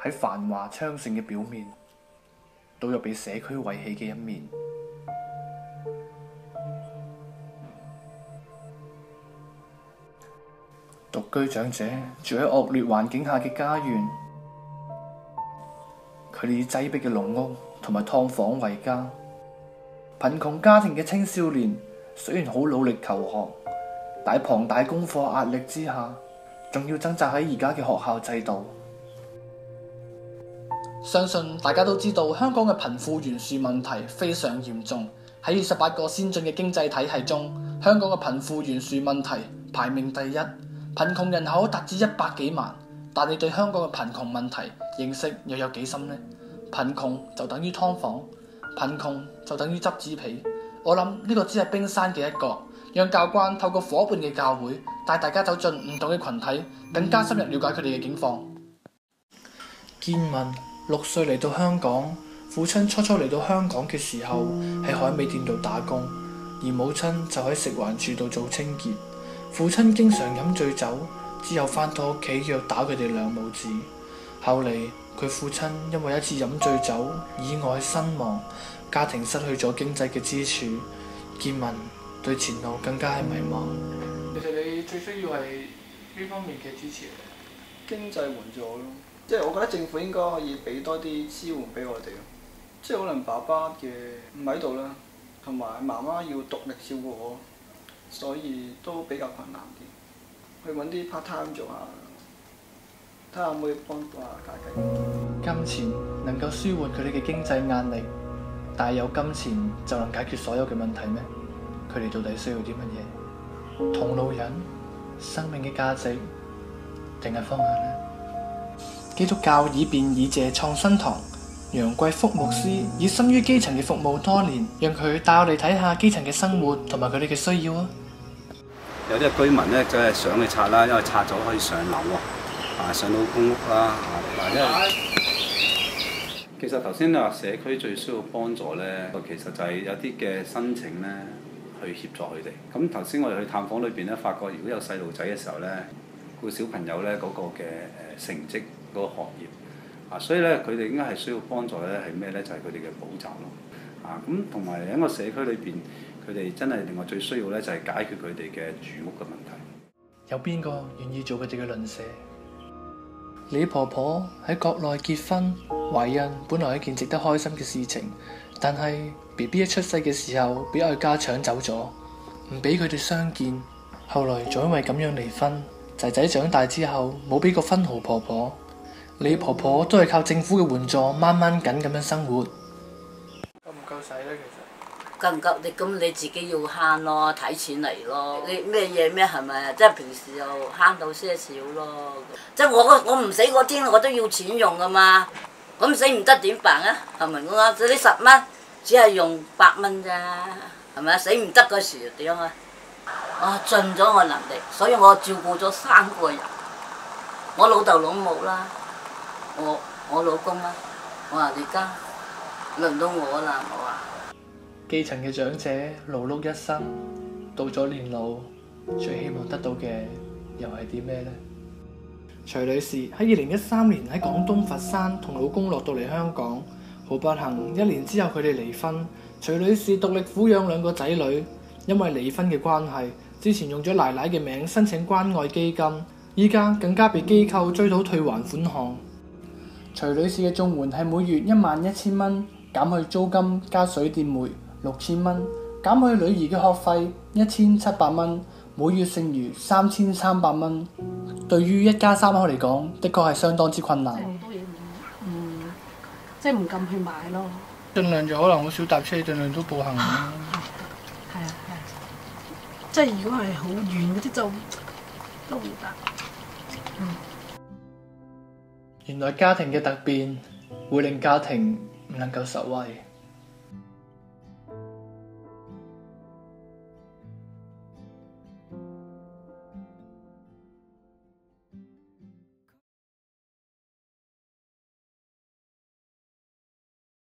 喺繁華昌盛嘅表面，都有被社區遺棄嘅一面。獨居長者住喺惡劣環境下嘅家園，佢哋以擠迫嘅籠屋同埋劏房為家。貧窮家庭嘅青少年雖然好努力求學，但喺龐大功課壓力之下，仲要掙扎喺而家嘅學校制度。相信大家都知道，香港嘅貧富懸殊問題非常嚴重。喺28個先進嘅經濟體系中，香港嘅貧富懸殊問題排名第一，貧窮人口達至100幾萬。但你對香港嘅貧窮問題認識又有幾深呢？貧窮就等於劏房，貧窮就等於執紙皮。我諗呢個只係冰山嘅一角，讓教官透過伙伴嘅教會，帶大家走進唔同嘅群體，更加深入了解佢哋嘅境況。建文6歲嚟到香港，父親初嚟到香港嘅時候喺海味店度打工，而母親就喺食環署度做清潔。父親經常飲醉酒，之後返到屋企虐打佢哋兩母子。後嚟佢父親因為一次飲醉酒意外身亡，家庭失去咗經濟嘅支柱，建文對前路更加係迷茫。其實你最需要係呢方面嘅支持，經濟援助咯，即係我覺得政府應該可以俾多啲支援俾我哋咯。即係可能爸爸嘅唔喺度啦，同埋媽媽要獨力照顧我，所以都比較困難啲。去揾啲 part time 做下，睇下可唔可以幫到下家計。金錢能夠舒緩佢哋嘅經濟壓力，但係有金錢就能解決所有嘅問題咩？佢哋到底需要啲乜嘢？同路人、生命嘅價值，定係方向呢？基督教以便以謝創新堂楊貴福牧師以深於基層嘅服務多年，讓佢帶我哋睇下基層嘅生活同埋佢哋嘅需要啊！有啲居民咧，就係想去拆啦，因為拆咗可以上樓啊，上到公屋啦，或者其實頭先你話社區最需要幫助咧，其實就係有啲嘅申請咧，去協助佢哋。咁頭先我哋去探訪裏邊咧，發覺如果有細路仔嘅時候咧，個小朋友咧嗰個嘅成績嗰個學業啊，所以咧佢哋應該係需要幫助咧係咩咧？就係佢哋嘅補習咯。啊，咁同埋喺個社區裏邊，佢哋真係另外最需要咧就係解決佢哋嘅住屋嘅問題。有邊個願意做佢哋嘅鄰舍？李婆婆喺國內結婚懷孕，本來係一件值得開心嘅事情，但係 BB 一出世嘅時候，俾外家搶走咗，唔俾佢哋相見。後來仲因為咁樣離婚。仔仔長大之後，冇俾個分毫婆婆，李婆婆都係靠政府嘅援助，掹掹緊咁樣生活。夠唔夠使咧？其實夠唔夠？咁你自己要慳咯，睇錢嚟咯。你咩嘢咩係咪？即係平時又慳到些少咯。即係我唔死嗰天，我都要錢用噶嘛。咁死唔得點辦啊？係咪咁啊？嗰啲10蚊只係用8蚊咋，係咪啊？死唔得嗰時又點啊？我盡咗我能力，所以我照顧咗3個人。我老豆老母啦，我老公啦，我話而家輪到我啦，我話。基層嘅長者勞碌一生，到咗年老，最希望得到嘅又係啲咩呢？徐女士喺2013年喺廣東佛山同老公落到嚟香港，好不幸1年之後佢哋離婚。徐女士獨力撫養2個仔女，因為離婚嘅關係，之前用咗奶奶嘅名申請關愛基金，依家更加被機構追討退還款項。徐女士嘅綜援係每月11000蚊，減去租金加水電煤6000蚊，減去女兒嘅學費1700蚊，每月剩餘3300蚊。對於一家3口嚟講，的確係相當之困難。即係唔敢去買咯。盡量就可能好少搭車，盡量都步行。係啊。即係如果係好遠嗰啲就都唔得。原來家庭嘅突變會令家庭唔能夠實惠。